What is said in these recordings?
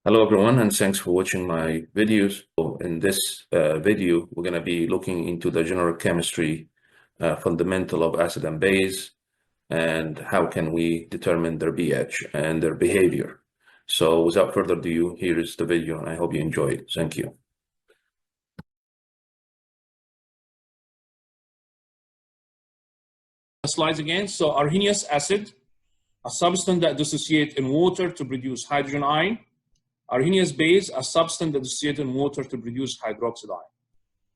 Hello everyone, and thanks for watching my videos. So in this video, we're going to be looking into the general chemistry fundamental of acid and base, and how can we determine their pH and their behavior. So without further ado, here is the video, and I hope you enjoy it. Thank you. Slides again. So arsenous acid, a substance that dissociates in water to produce hydrogen ion. Arsenous base, a substance that dissociates in water to produce hydroxide ion.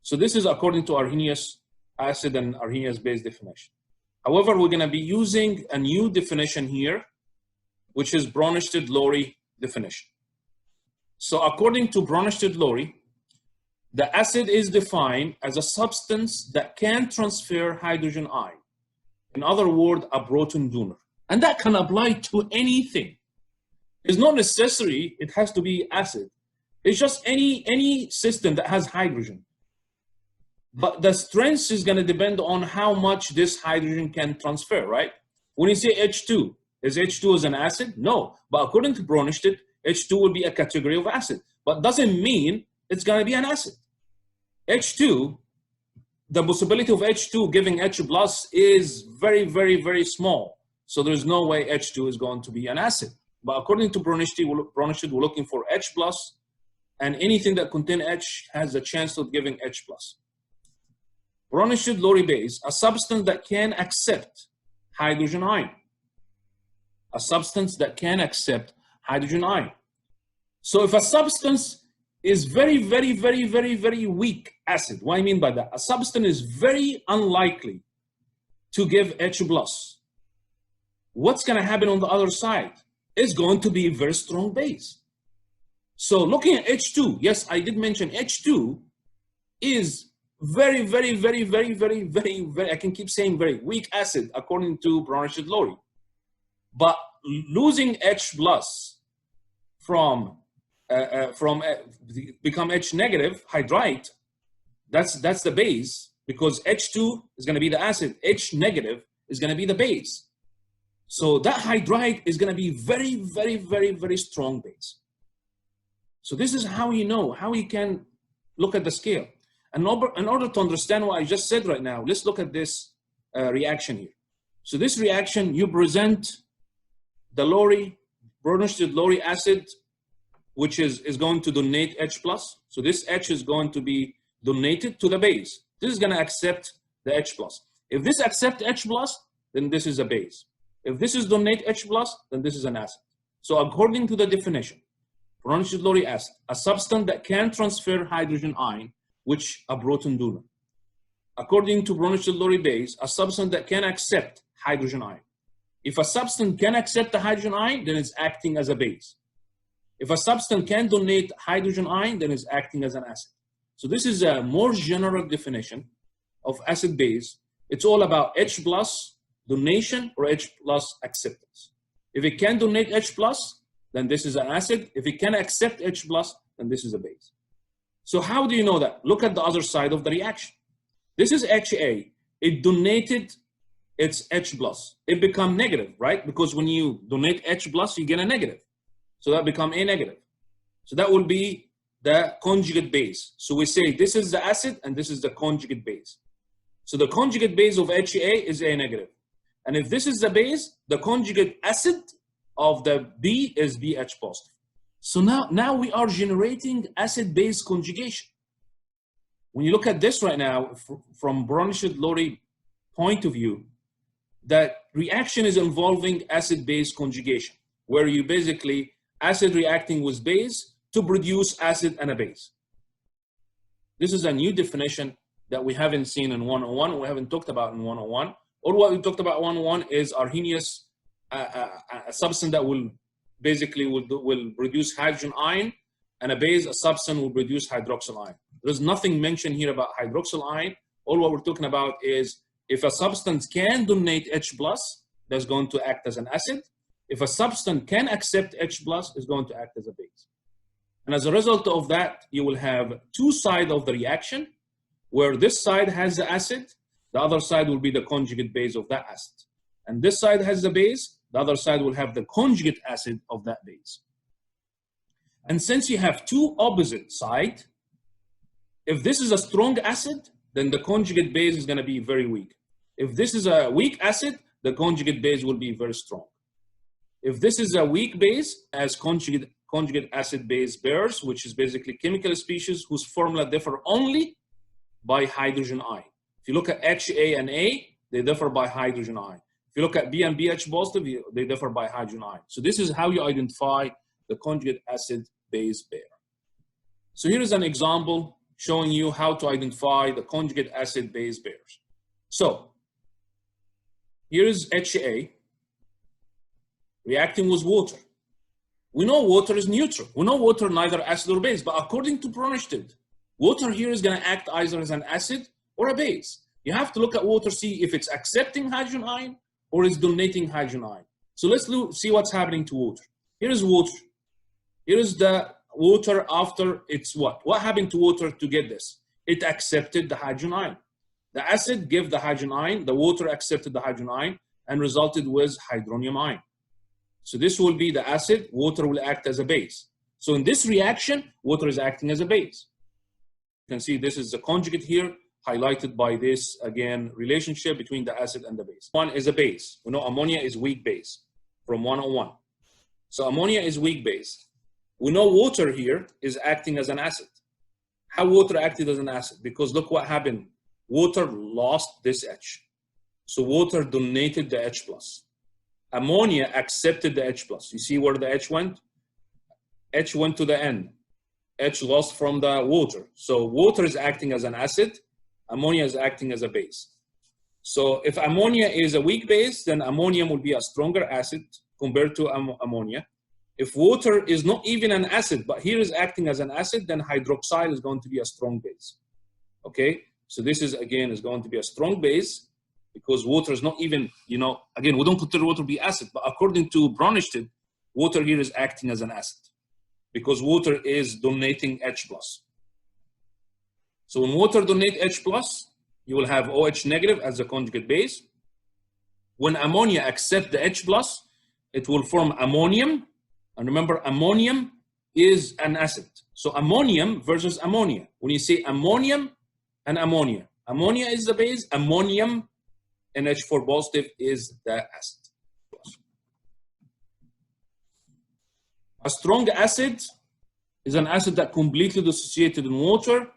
So this is according to arsenous acid and arsenous base definition. However, we're going to be using a new definition here, which is Brønsted-Lowry definition. So according to Brønsted-Lowry, the acid is defined as a substance that can transfer hydrogen ion. In other words, a proton donor. And that can apply to anything. It's not necessary it has to be acid. It's just any system that has hydrogen. But the strength is going to depend on how much this hydrogen can transfer, right? When you say H2, is H2 an acid? No. But according to Brønsted, H2 will be a category of acid. But doesn't mean it's going to be an acid. H2, the possibility of H2 giving H plus is very, very, very small. So there's no way H2 is going to be an acid. But according to Brønsted, we're looking for H plus, and anything that contains H has a chance of giving H plus. Brønsted-Lowry base, a substance that can accept hydrogen ion. A substance that can accept hydrogen ion. So if a substance is very, very, very, very, very weak acid, what I mean by that? A substance is very unlikely to give H plus. What's going to happen on the other side? It's going to be a very strong base. So looking at H2, yes, I did mention H2 is very, very, very, very, very, very, very, I can keep saying very weak acid according to Brønsted-Lowry. But losing H plus from become H negative hydride, that's the base, because H2 is going to be the acid, H negative is going to be the base. So that hydride is going to be very, very, very, very strong base. So this is how you know, how you can look at the scale. And in order to understand what I just said right now, let's look at this reaction here. So this reaction, you present the Brønsted-Lowry acid, which is going to donate H plus. So this H is going to be donated to the base. This is going to accept the H plus. If this accepts H plus, then this is a base. If this is donate H plus, then this is an acid. So according to the definition, Brønsted-Lowry acid, a substance that can transfer hydrogen ion, which a proton donor. According to Brønsted-Lowry base, a substance that can accept hydrogen ion. If a substance can accept the hydrogen ion, then it's acting as a base. If a substance can donate hydrogen ion, then it's acting as an acid. So this is a more general definition of acid base. It's all about H plus donation or H plus acceptance. If it can donate H plus, then this is an acid. If it can accept H plus, then this is a base. So how do you know that? Look at the other side of the reaction. This is HA. It donated its H plus. It become negative, right? Because when you donate H plus, you get a negative. So that become A negative. So that will be the conjugate base. So we say this is the acid and this is the conjugate base. So the conjugate base of HA is A negative. And if this is the base, the conjugate acid of the B is BH positive. So now we are generating acid-base conjugation. When you look at this right now, from Brønsted-Lowry point of view, that reaction is involving acid-base conjugation, where you basically acid reacting with base to produce acid and a base. This is a new definition that we haven't seen in 101, we haven't talked about in 101. All what we talked about in 101 is arsenous, a substance that will basically will produce hydrogen ion, and a base, a substance will produce hydroxyl ion. There's nothing mentioned here about hydroxyl ion. All what we're talking about is if a substance can donate H plus, that's going to act as an acid. If a substance can accept H plus, it's going to act as a base. And as a result of that, you will have two sides of the reaction, where this side has the acid, the other side will be the conjugate base of that acid. And this side has the base, the other side will have the conjugate acid of that base. And since you have two opposite sides, if this is a strong acid, then the conjugate base is going to be very weak. If this is a weak acid, the conjugate base will be very strong. If this is a weak base, as conjugate acid-base pairs, which is basically chemical species whose formula differ only by hydrogen ion. If you look at HA and A, they differ by hydrogen ion. If you look at B and BH positive, they differ by hydrogen ion. So this is how you identify the conjugate acid-base pair. So here is an example showing you how to identify the conjugate acid-base pairs. So here is HA reacting with water. We know water is neutral. We know water neither acid or base, but according to Brønsted, water here is going to act either as an acid or a base. You have to look at water, see if it's accepting hydrogen ion or it's donating hydrogen ion. So let's see what's happening to water. Here is water. Here is the water after it's what? What happened to water to get this? It accepted the hydrogen ion. The acid gave the hydrogen ion, the water accepted the hydrogen ion and resulted with hydronium ion. So this will be the acid, water will act as a base. So in this reaction, water is acting as a base. You can see this is the conjugate here, highlighted by this, again, relationship between the acid and the base. One is a base. We know ammonia is weak base from 101. So ammonia is weak base. We know water here is acting as an acid. How water acted as an acid? Because look what happened. Water lost this H. So water donated the H+. Ammonia accepted the H+. You see where the H went? H went to the N. H lost from the water. So water is acting as an acid. Ammonia is acting as a base. So if ammonia is a weak base, then ammonium will be a stronger acid compared to ammonia. If water is not even an acid, but here is acting as an acid, then hydroxyl is going to be a strong base. Okay, so this is, again, is going to be a strong base because water is not even, again, we don't consider water to be acid, but according to Brønsted, water here is acting as an acid because water is donating H+. So when water donates H+, you will have OH negative as the conjugate base. When ammonia accepts the H+, it will form ammonium. And remember, ammonium is an acid. So ammonium versus ammonia. When you say ammonium and ammonia, ammonia is the base, ammonium NH4 positive is the acid. A strong acid is an acid that completely dissociated in water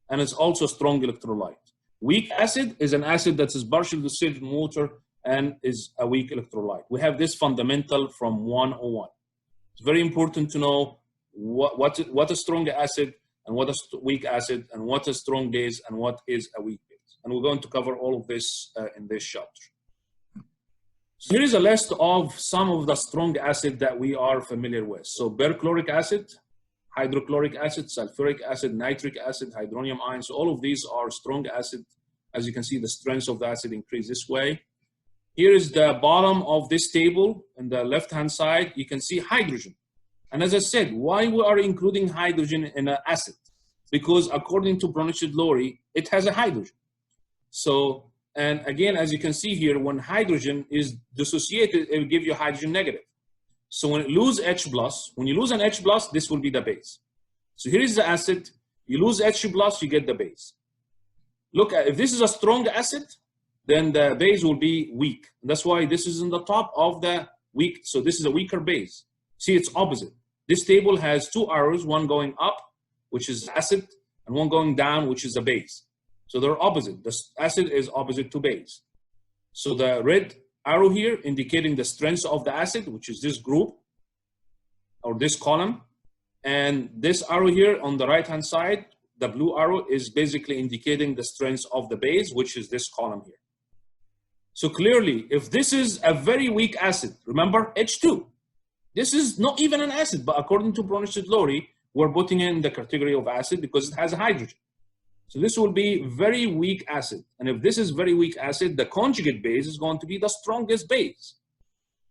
and is also a strong electrolyte. Weak acid is an acid that is partially dissociated in water and is a weak electrolyte. We have this fundamental from 101. It's very important to know what a strong acid and what a weak acid and what a strong base and what is a weak base. And we're going to cover all of this in this chapter. So here is a list of some of the strong acid that we are familiar with. So perchloric acid, hydrochloric acid, sulfuric acid, nitric acid, hydronium ions. So all of these are strong acid. As you can see, the strength of the acid increase this way. Here is the bottom of this table. On the left-hand side, you can see hydrogen. And as I said, why we are including hydrogen in an acid? Because according to Brønsted-Lowry, it has a hydrogen. So, and again, as you can see here, when hydrogen is dissociated, it will give you hydrogen negative. So when it loses H+, when you lose an H+, this will be the base. So here is the acid. You lose H+, you get the base. Look, if this is a strong acid, then the base will be weak. That's why this is in the top of the weak. So this is a weaker base. See, it's opposite. This table has two arrows, one going up, which is acid, and one going down, which is a base. So they're opposite. The acid is opposite to base. So the red arrow here indicating the strength of the acid, which is this group or this column. And this arrow here on the right-hand side, the blue arrow, is basically indicating the strength of the base, which is this column here. So clearly, if this is a very weak acid, remember H2, this is not even an acid, but according to Brønsted-Lowry, we're putting in the category of acid because it has a hydrogen. So this will be very weak acid. And if this is very weak acid, the conjugate base is going to be the strongest base.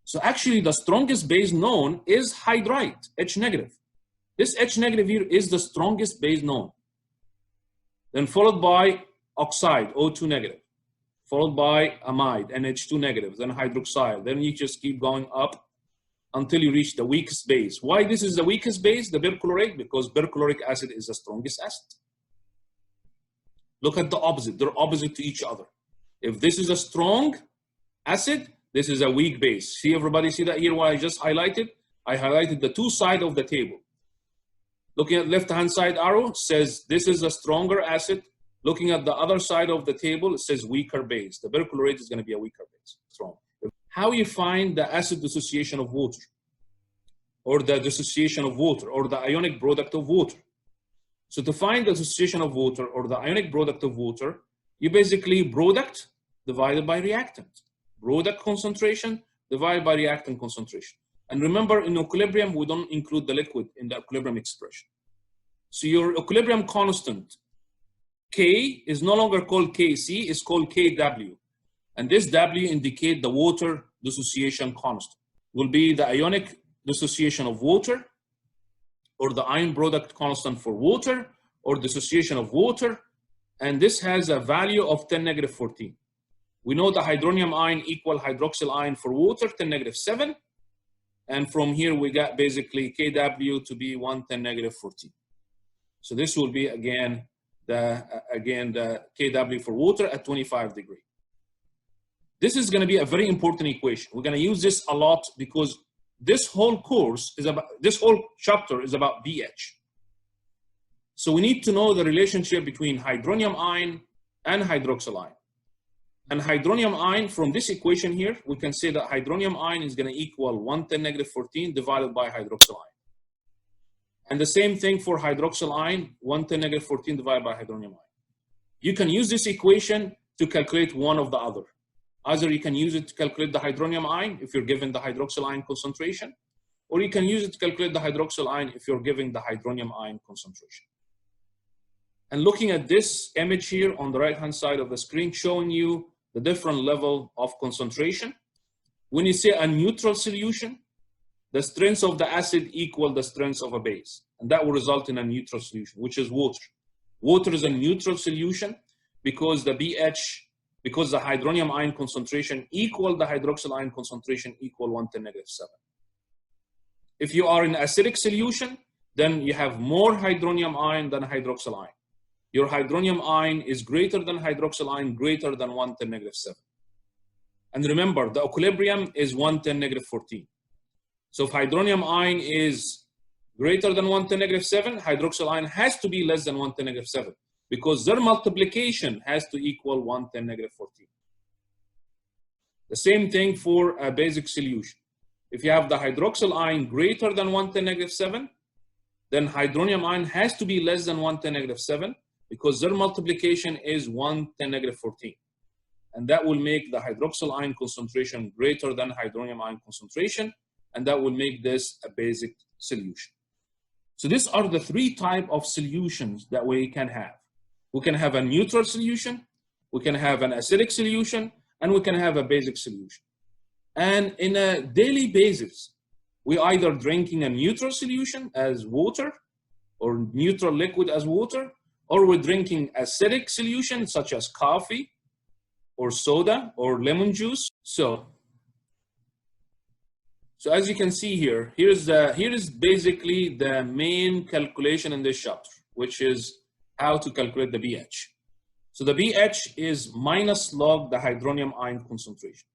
So actually the strongest base known is hydrite, H negative. This H negative here is the strongest base known. Then followed by oxide, O2 negative. Followed by amide, NH2 negative, then hydroxyl. Then you just keep going up until you reach the weakest base. Why this is the weakest base, the perchlorate? Because perchloric acid is the strongest acid. Look at the opposite. They're opposite to each other. If this is a strong acid, this is a weak base. See, everybody see that here what I just highlighted? I highlighted the two sides of the table. Looking at left-hand side arrow says this is a stronger acid. Looking at the other side of the table, it says weaker base. The perchlorate is going to be a weaker base, strong. How you find the acid dissociation of water, or the dissociation of water, or the ionic product of water? So to find the dissociation of water or the ionic product of water, you basically product divided by reactant. Product concentration divided by reactant concentration. And remember, in equilibrium, we don't include the liquid in the equilibrium expression. So your equilibrium constant, K, is no longer called Kc, it's called Kw. And this W indicate the water dissociation constant. Will be the ionic dissociation of water, or the ion product constant for water, or dissociation of water. And this has a value of 10⁻14. We know the hydronium ion equal hydroxyl ion for water, 10⁻7. And from here, we got basically Kw to be 1×10⁻14. So this will be again the Kw for water at 25 degrees. This is going to be a very important equation. We're going to use this a lot because this whole course is about, this whole chapter is about BH. So we need to know the relationship between hydronium ion and hydroxyl ion. And hydronium ion, from this equation here, we can say that hydronium ion is going to equal 1×10⁻14 divided by hydroxyl ion. And the same thing for hydroxyl ion, 1×10⁻14 divided by hydronium ion. You can use this equation to calculate one of the other. Either you can use it to calculate the hydronium ion if you're given the hydroxyl ion concentration, or you can use it to calculate the hydroxyl ion if you're given the hydronium ion concentration. And looking at this image here on the right-hand side of the screen, showing you the different level of concentration. When you say a neutral solution, the strength of the acid equal the strength of a base. And that will result in a neutral solution, which is water. Water is a neutral solution because the because the hydronium ion concentration equal the hydroxyl ion concentration equal 1×10⁻7. If you are in acidic solution, then you have more hydronium ion than hydroxyl ion. Your hydronium ion is greater than hydroxyl ion, greater than 1×10⁻7. And remember, the equilibrium is 1×10⁻14. So if hydronium ion is greater than 1×10⁻7, hydroxyl ion has to be less than 1×10⁻7 because their multiplication has to equal 1×10⁻14. The same thing for a basic solution. If you have the hydroxyl ion greater than 1×10⁻7, then hydronium ion has to be less than 1×10⁻7 because their multiplication is 1×10⁻14. And that will make the hydroxyl ion concentration greater than hydronium ion concentration, and that will make this a basic solution. So these are the three types of solutions that we can have. We can have a neutral solution, we can have an acidic solution, and we can have a basic solution. And in a daily basis, we either drinking a neutral solution as water, or neutral liquid as water, or we're drinking acidic solution such as coffee, or soda, or lemon juice. So as you can see here, here is basically the main calculation in this chapter, which is how to calculate the BH. So the BH is minus log the hydronium ion concentration.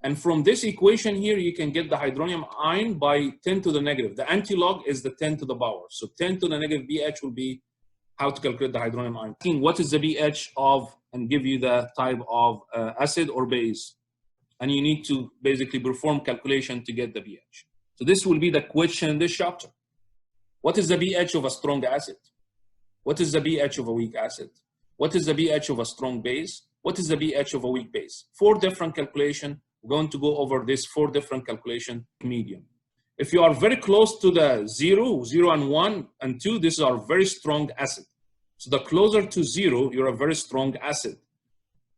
And from this equation here, you can get the hydronium ion by 10 to the negative. The anti-log is the 10 to the power. So 10 to the negative BH will be how to calculate the hydronium ion. What is the BH of, and give you the type of acid or base. And you need to basically perform calculation to get the BH. So this will be the question in this chapter. What is the BH of a strong acid? What is the BH of a weak acid? What is the BH of a strong base? What is the BH of a weak base? 4 different calculations. We're going to go over this 4 different calculation medium. If you are very close to the 0, 0 and 1 and 2, these are very strong acid. So the closer to 0, you're a very strong acid.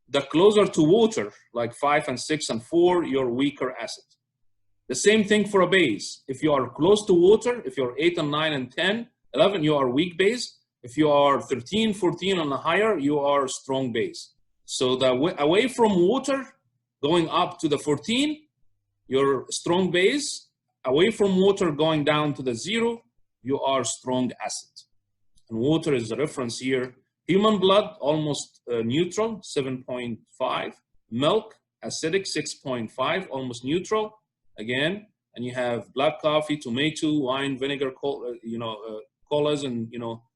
The closer to water, like 5 and 6 and 4, you're weaker acid. The same thing for a base. If you are close to water, if you're 8 and 9 and 10, 11, you are weak base. If you are 13, 14 and higher, you are strong base. So away from water, going up to the 14, you're strong base. away from water going down to the zero, you are strong acid. And water is the reference here. Human blood, almost neutral, 7.5. Milk, acidic, 6.5, almost neutral, again. And you have black coffee, tomato, wine, vinegar, colas, and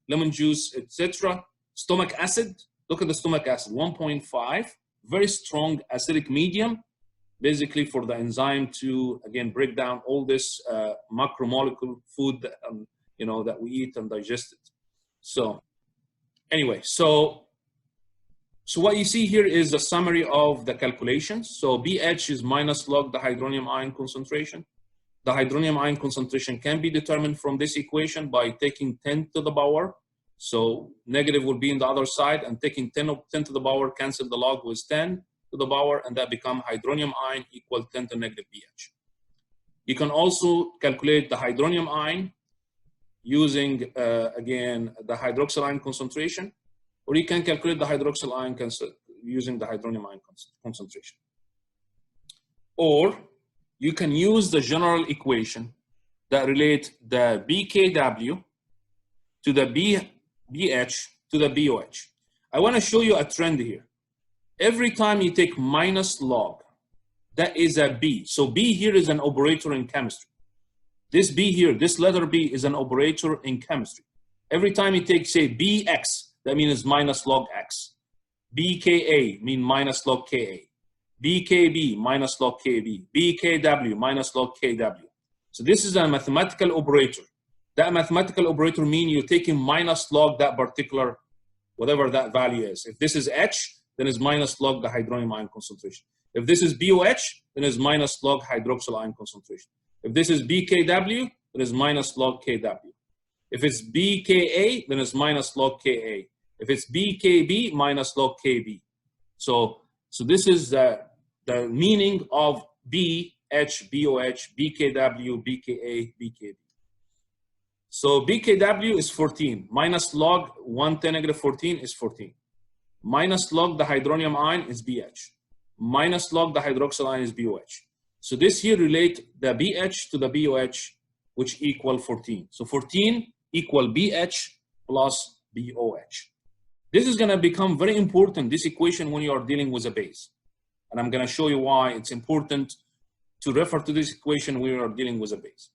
lemon juice, etc. Stomach acid, look at the stomach acid, 1.5, very strong acidic medium, basically for the enzyme to, again, break down all this macromolecule food that, that we eat and digest it. So anyway, so what you see here is a summary of the calculations. So BH is minus log the hydronium ion concentration. The hydronium ion concentration can be determined from this equation by taking 10 to the power. So negative will be in the other side, and taking 10 to the power, cancel the log with 10 to the power, and that become hydronium ion equal 10 to negative BH. You can also calculate the hydronium ion using, again, the hydroxyl ion concentration, or you can calculate the hydroxyl ion using the hydronium ion concentration. Or you can use the general equation that relate the BKW to the BH to the BOH. I want to show you a trend here. Every time you take minus log, that is a B. So B here is an operator in chemistry. This B here, this letter B is an operator in chemistry. Every time you take, say, BX, that means minus log X. BKA mean minus log KA. BKB minus log KB. BKW minus log KW. So this is a mathematical operator. That mathematical operator means you're taking minus log that particular, whatever that value is. If this is H, then it's minus log the hydronium ion concentration. If this is BOH, then it's minus log hydroxyl ion concentration. If this is BKW, then it's minus log KW. If it's BKA, then it's minus log KA. If it's BKB, minus log KB. So this is the meaning of BH, BOH, BKW, BKA, BKB. So BKW is 14. Minus log 1 to negative 14 is 14. Minus log the hydronium ion is BH. Minus log the hydroxyl ion is BOH. So this here relate the BH to the BOH, which equal 14. So 14 equal BH plus BOH. This is going to become very important, this equation, when you are dealing with a base. And I'm going to show you why it's important to refer to this equation when you are dealing with a base.